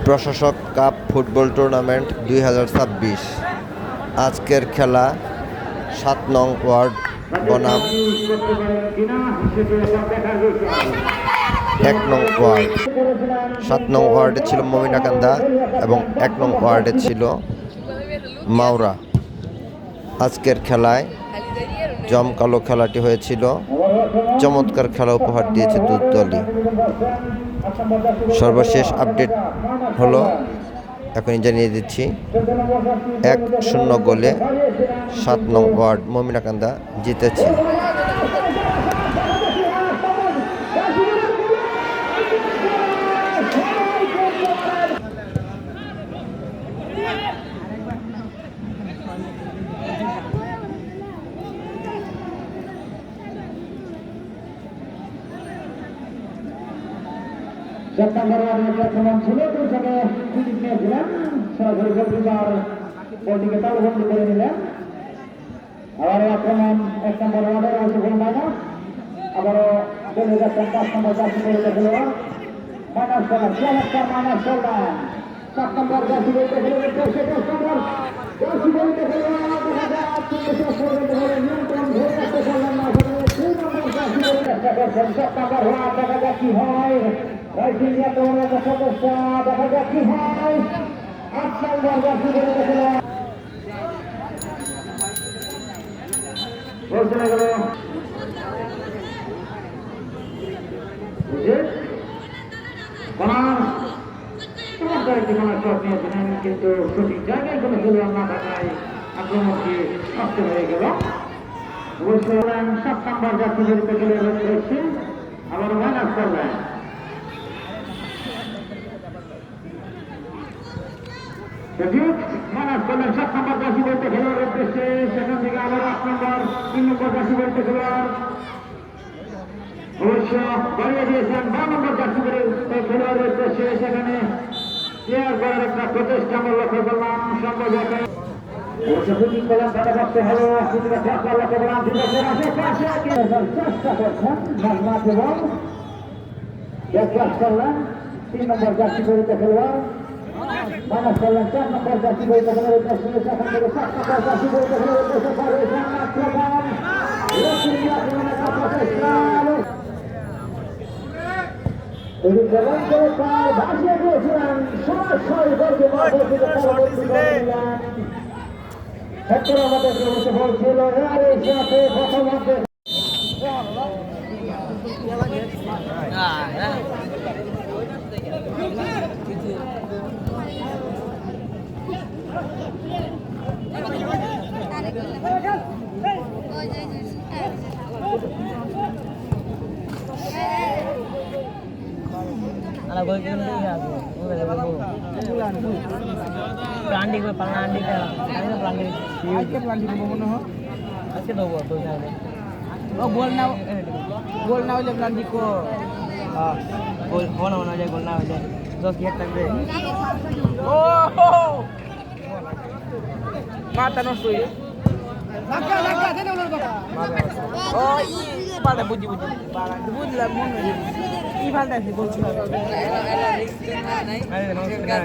প্রশাসক cup football tournament 2026। আজকের খেলা 7 নং ওয়ার্ড বনাম 1 নং ওয়ার্ড। 7 নং ওয়ার্ডে ছিল মমিনাকান্দা এবং 1 নং ওয়ার্ডে ছিল মাওরা। আজকের খেলায় জমকালো খেলাটি হয়েছিল। চমৎকার খেলা উপহার দিয়েছে দুই দলই। সর্বশেষ আপডেট হলো, এখনই জানিয়ে দিচ্ছি, 1-0 গোলে 7 নং ওয়ার্ড মমিনাকান্দা জিতেছে। সেপ্টেম্বর আক্রমণ ছিল, দুই থেকে ফিনিশ নিয়েছিলেন, সরাসরি গোলকিপার বলটিকে তালুবন্দি করে নিলেন। আবার আক্রমণ 1 নম্বর ওয়ার্ডের অবশ্য গোল মাইনাস। আবারও চলে যাচ্ছেন 5 নম্বর জার্সি পরিহিত খেলোয়াড় মাইনাস করলেন, চমৎকার মাইনাস করলেন। 7 নম্বর জার্সি পরিহিত খেলোয়াড় 10 নম্বর জার্সি পরিহিত খেলোয়াড় দেখা যাচ্ছে শেষ পর্যন্ত বলে নিয়ন্ত্রণ ধরে রাখতে পারলেন না। 2 নম্বর জার্সি পরিহিত করছেন 7 নম্বর ওয়ার্ড, দেখা যাক কি হয়। রাইজিংয়া তোমার সদস্য, দেখা যাক কি হয়। 8 নম্বর জার্সি পরিহিত খেলোয়াড় চলে গেল কিন্তু সঠিক জায়গায় কোনো খেলোয়াড় না থাকায় আক্রমণটি নষ্ট হয়ে গেল। অবশ্য 7 নম্বর জার্সি পরিহিত খেলোয়াড় রয়েছে, আবার মাইনাস করলেন। মাইনাস করলেন 7 নম্বর জার্সি পরিহিত খেলোয়াড়ের উদ্দেশ্যে। সেখান থেকে আবার 3 নম্বর জার্সি পরিহিত খেলোয়াড় অবশ্য বাড়িয়ে দিয়েছেন 12 নম্বর জার্সি পরিহিত খেলোয়াড়ের উদ্দেশ্যে। সেখানে ক্লিয়ার করার একটা প্রচেষ্টা আমরা লক্ষ্য করলাম। সম্ভব অবশ্য শুটিং করলাম, তারা করতে হলো লক্ষ্য করলাম। চেষ্টা করছেন নাজমাত এবং করলেন 3 নম্বর জার্সি পরিহিত খেলোয়াড় মাইনাস করলেন 4 নম্বর জার্সি পরিহিত খেলোয়াড়ের উদ্দেশ্যে। সেখান থেকে 7 নম্বর জার্সি পরিহিত খেলোয়াড়ের উদ্দেশ্যে আক্রমণ ভাসিয়ে দিয়েছিলেন আমাদের বলছিল প্রথম প্লান্টিং প্লান্টিংটা প্লান্টিং আজকে প্লান্টিং মনে হয় আজকে দেবো তো ও গোল না হলে প্লান্টিং কো গোল होना जाए, गोल ना हो जाए 10 गेट तक दे। ও মাথা নষ্ট হয়ে লাগা লাগা দেন ওর কথা। ও ই পাটা বুঝি বুঝলাম মনে ই ভালটা আছে বলছি না। আরে নমস্কার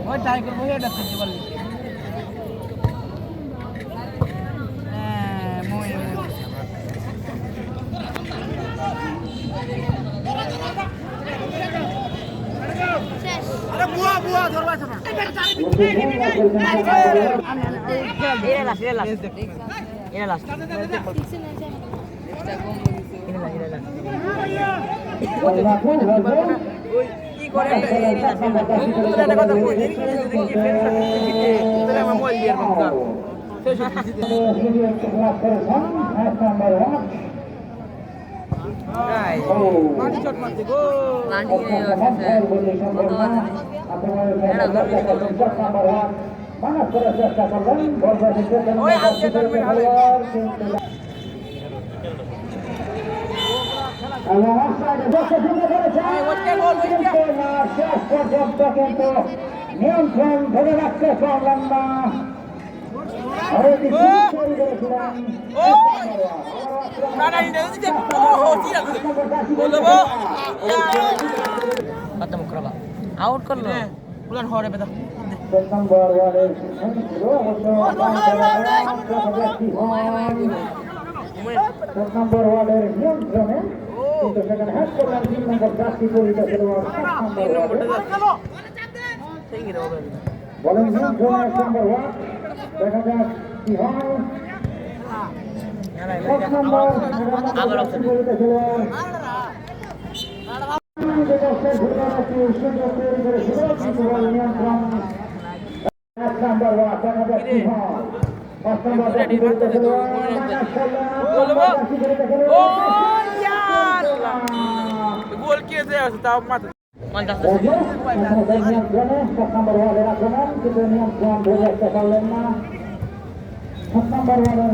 ওই ট্রাই করবো এটা করতে পারলি। আরে বুয়া বুয়া ধরবা না। এরা লাস্ট এরা লাস্ট ওই কি করে একটা কথা কই আমার মোবাইল দিয়ে বাবা শেষ রাই মাটি শট মারতে গো লান্ডি আছে ওই আজকে টুর্নামেন্ট হলে নিয়ন্ত্রণ ধরে রাখতে পারলাম না। আউট করলো বুলান হরে বেদা নম্বর ওয়ার্ডের ছিল অবশ্য নম্বর ওয়ার্ডের নিয়ন্ত্রণে কিন্তু সেখানে হ্যাক করলেন 3 নম্বর জার্সি পরিহিত খেলোয়াড় 7 নম্বর ওয়ার্ডে বলেন নিয়ন্ত্রণে 1 নম্বর ওয়ার্ড দেখা যাক কি হয় 1 নম্বর জার্সি পরিহিত খেলোয়াড় নম্বর ওয়ার্ড দেখা যাক কি হয় 5 নম্বর জার্সি পরিহিত খেলোয়াড় গোল কে দেয় তাও মাত্র নম্বর ওয়ার্ডের আক্রমণ কিন্তু নিয়ন্ত্রণ ধরে রাখতে পারলেন না 7 নম্বর ওয়ার্ডের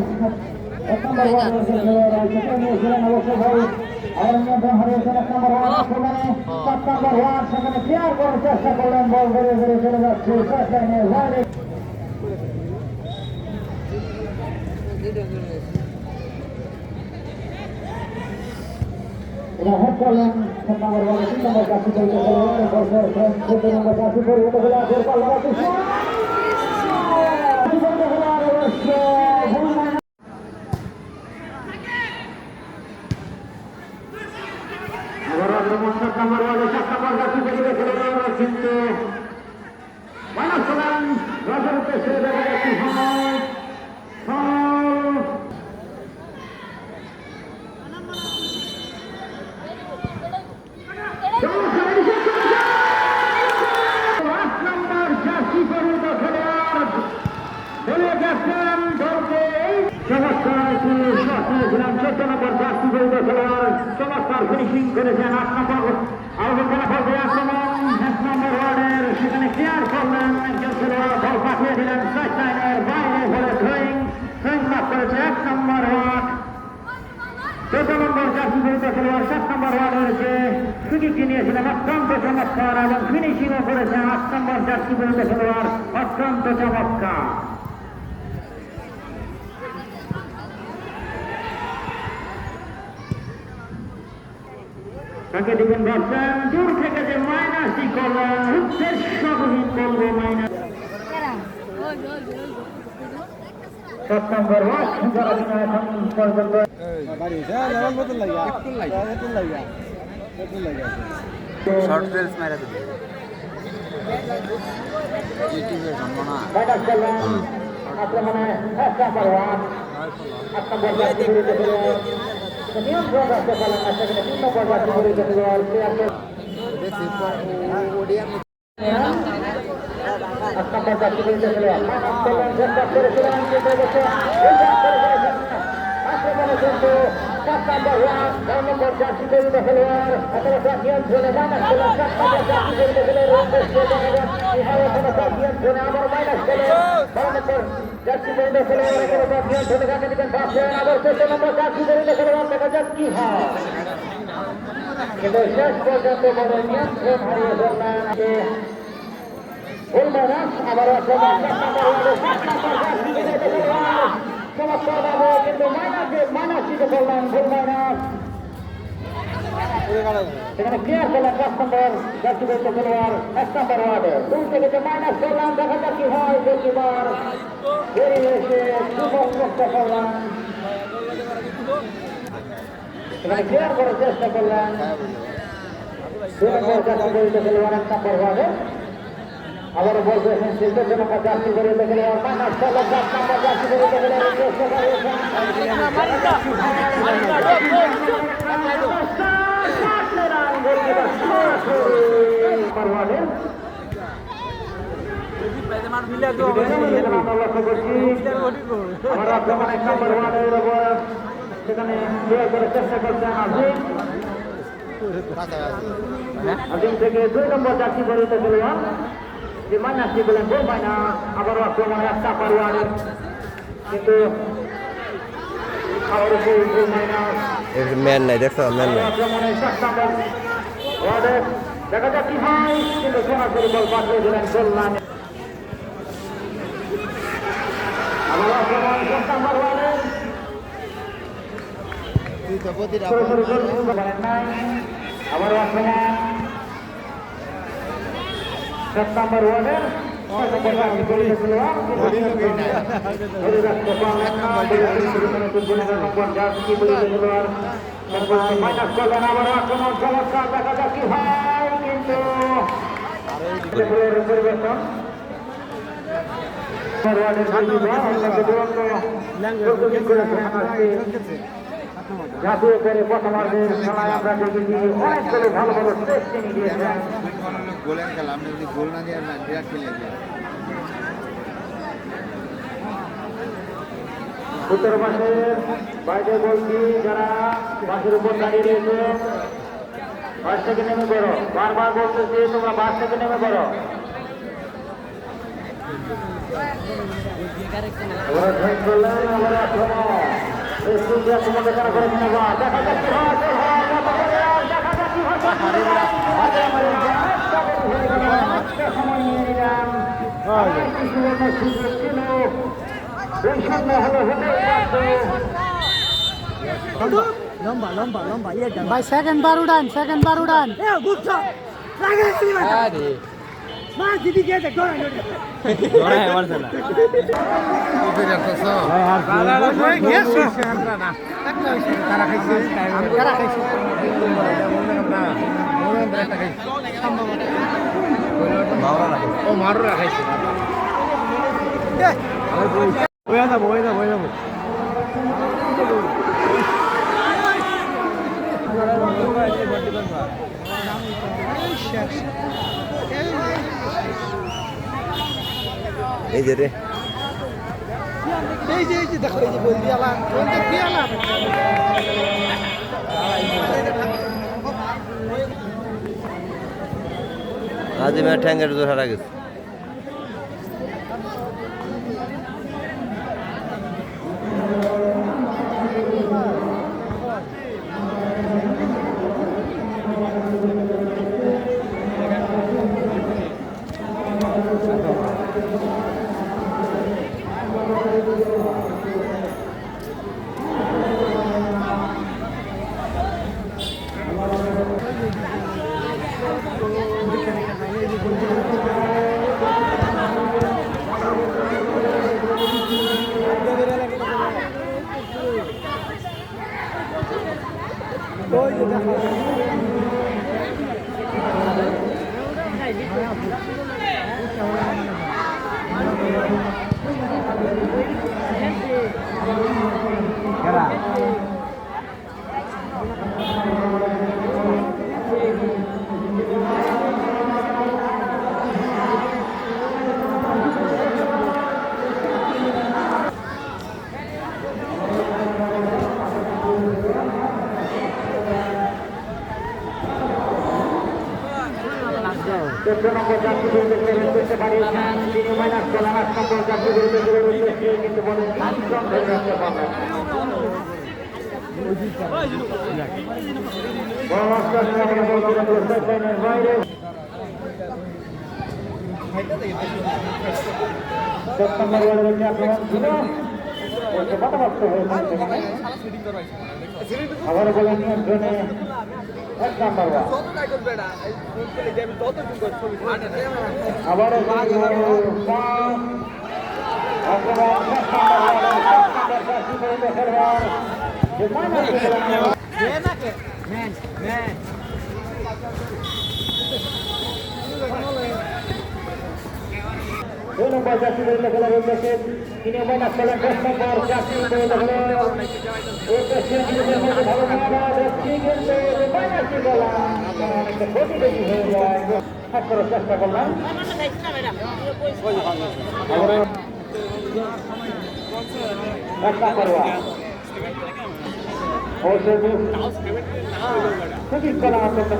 1 নম্বর ওয়ার্ডের খেলোয়াড় নিয়েছিলেন অবশ্য ভাই আর নিয়ন্ত্রণ হারিয়েছেন 1 নম্বর ওয়ার্ড আক্রমণে 7 নম্বর ওয়ার্ড সেখানে ক্লিয়ার করার চেষ্টা করলেন বল ধরে ধরে চলে যাচ্ছে শেষ লাইনের বাইরে হেড করলেন 7 নম্বর ওয়ার্ডে 3 নম্বর জার্সি পরিহিত খেলোয়াড় বছর 14 নম্বর জার্সি পরিহিত খেলোয়াড় কিন্তু চমৎকার ফিনিশিং করেছেন 8 নম্বর আউট ফলাফল দিয়ে আক্রমণ 1 নম্বর ওয়ার্ডের সেখানে ক্লিয়ার করলেন একজন খেলোয়াড় বল পাঠিয়ে দিলেন সাইড লাইনের বাইরে ফলে থ্রোয়িং লাভ করেছে 1 নম্বর ওয়ার্ড 14 নম্বর জার্সি পরিহিত খেলোয়াড় 7 নম্বর ওয়ার্ডের যে সুযোগটি নিয়েছিলেন অত্যন্ত চমৎকার এবং ফিনিশিংও করেছেন 8 নম্বর জার্সি পরিহিত খেলোয়াড় অত্যন্ত চমৎকার তাকে দিবেন ভাবছেন দূর থেকে যে মাইনাসটি করলেন উদ্দেশ্যবিহীন বলবো মাইনাস 7 নম্বর ওয়ার্ড যারা কিনা এখন পর্যন্ত শর্ট রেলস মারা দিবে ইউটিউবে সম্মানা মাইনাস করলেন আক্রমণে 1 নম্বর ওয়ার্ড 8 নম্বর জার্সি পরিহিত খেলোয়াড় নিয়ন্ত্রণ রাখতে পারলেন না সেখানে 3 নম্বর জার্সি পরিহিত খেলোয়াড় নম্বর জার্সি পরিহিত খেলোয়াড় মাইনাস করলেন চেষ্টা করেছিলেন কিন্তু আক্রমণে কিন্তু 7 নম্বর ওয়ার্ড 9 নম্বর জার্সি পরিহিত খেলোয়াড় অথবা নিয়ন্ত্রণে মাইনাস করলেন 7 নম্বর জার্সি পরিহিত খেলোয়াড় নিয়ন্ত্রণে আবার মাইনাস করলেন 12 নম্বর জার্সি পরিহিত খেলোয়াড় অথবা নিয়ন্ত্রণে কাকে দিবেন ভাবছেন আবার 14 নম্বর জার্সি পরিহিত খেলোয়াড় দেখা যাক কি হয় কিন্তু শেষ পর্যন্ত বড় নিয়ন্ত্রণ হারিয়ে ফেললেন ভুল মাইনাস আবার আক্রমণ 7 নম্বর জার্সি পরিহিত খেলোয়াড় চমৎকারভাবে কিন্তু মাইনাস দিতে পারলেন ভুল মাইনাস সেখানে ক্লিয়ার করলেন 5 নম্বর জার্সি পরিহিত খেলোয়াড় 1 নম্বর ওয়ার্ডে দূর থেকে যে মাইনাস করলেন দেখা যাক কি হয় গোলকিপার বেরিয়ে এসে সুযোগ মুক্ত করলেন সেখানে ক্লিয়ার করার চেষ্টা করলেন 2 নম্বর জার্সি পরিহিত খেলোয়াড় 1 নম্বর ওয়ার্ডে আবারও বল করেছেন 14 নম্বর জার্সি পরিহিত খেলোয়াড় মাইনাস করলেন 7 নম্বর জার্সি পরিহিত খেলোয়াড় চেষ্টা করেছেন সেখানে চেষ্টা করছেন আজিম থেকে 2 নম্বর জার্সি পরিহিত খেলোয়াড় যে মাইনাসটি বলেন গোল মাইনাস আবারও আক্রমণে 1 নম্বর ওয়ার্ডের কিন্তু আবারও সেই গোল মাইনাস ম্যান নাই দেখো ম্যান নাই আক্রমণে 7 নম্বর ওয়ার্ডের দেখা যাক কি হয় কিন্তু সরাসরি বল পাঠিয়ে দিলেন গোল লাইনে আবার সরাসরি গোল শুরু করেন নাই আবার আক্রমণ 7 নম্বর ওয়ার্ডের পরিবর্তন জাতীয় করে প্রথমার্ধের সময় আমরা দেখেছি অনেকগুলো ভালো ভালো স্টেপ তিনি দিয়েছেন গোলের খেলা আপনি যদি গোল না দিয়ে বিরাট খেলে উত্তর পাশের বাইরে বলছি যারা বাসের উপর দাঁড়িয়ে রয়েছে বাস থেকে নেমে পড়ো বারবার বলতেছি তোমরা বাস থেকে নেমে পড়ো লম্বা লম্বা লম্বা ভাই সেকেন্ড বার উড়ান আরে মা দিদি কে দেখ ধরে মারছে না এই যে রে এই যে দেখো এই যে বল দিয়ালা আজিমে ঠ্যাঙ্গের জোর হারা গেছে করতে পারি তিনি মাইনাস করলেন 8 নম্বর যাত্রীগুলোর উদ্দেশ্যে কিন্তু বলেন ধরে রাখতে পারবেন বাইরে 10 নম্বর ওয়ার্ডের আক্রমণ ছিল কথাবার্তা হয়েছে আবার বলেন নিয়ন্ত্রণে 1 নম্বর আবার দুই নম্বর জাতীয় খেলা হয়েছে তিনি মাইনাস করলেন 10 নম্বর জাতীয় খেলা ভালো দেখছি কিন্তু মাইনাস করা অনেকটা ক্ষতি বেশি হয়ে যায় করার চেষ্টা করলাম খুবই কলা চেষ্টা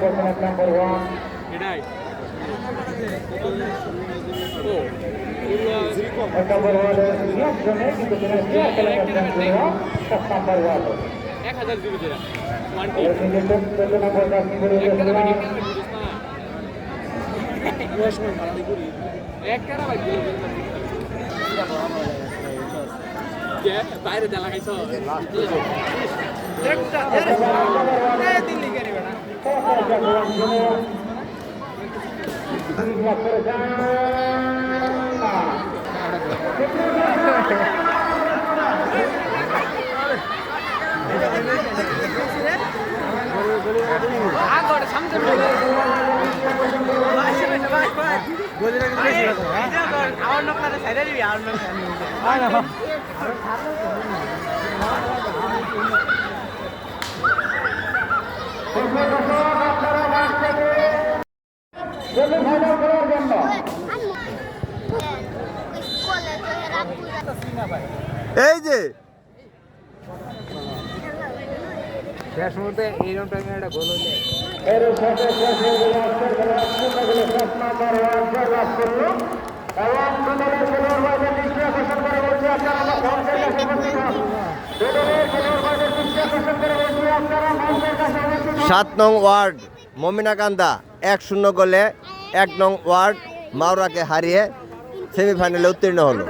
করছেন 1 নম্বর ওয়ান নম্বর ওয়ার্ডের নিয়ন্ত্রণে কিন্তু নম্বর ওয়ার্ড 1000 নম্বর সেমিফাইনাল খেলার জন্য এই যে শেষ মুহূর্তে এইরকম টাইমে একটা গোল হইলে এর সাথে শেষ হয়ে গেল আজকের খেলা পূর্ণগুলো 7 নম্বর ওয়ার্ডে লাভ করল এবং দুদলের খেলোয়াড়দের দৃষ্টি আকর্ষণ করে বলছি আপনারা মঞ্চের কাছে উপস্থিত হন। দুদলের খেলোয়াড়দের দৃষ্টি আকর্ষণ করে বলছি আপনারা মঞ্চের কাছে উপস্থিত হন। 7 নং ওয়ার্ড মমিনাকান্দা 1-0 গোলে 1 নং ওয়ার্ড মাওরাকে হারিয়ে সেমিফাইনালে উত্তীর্ণ হলো।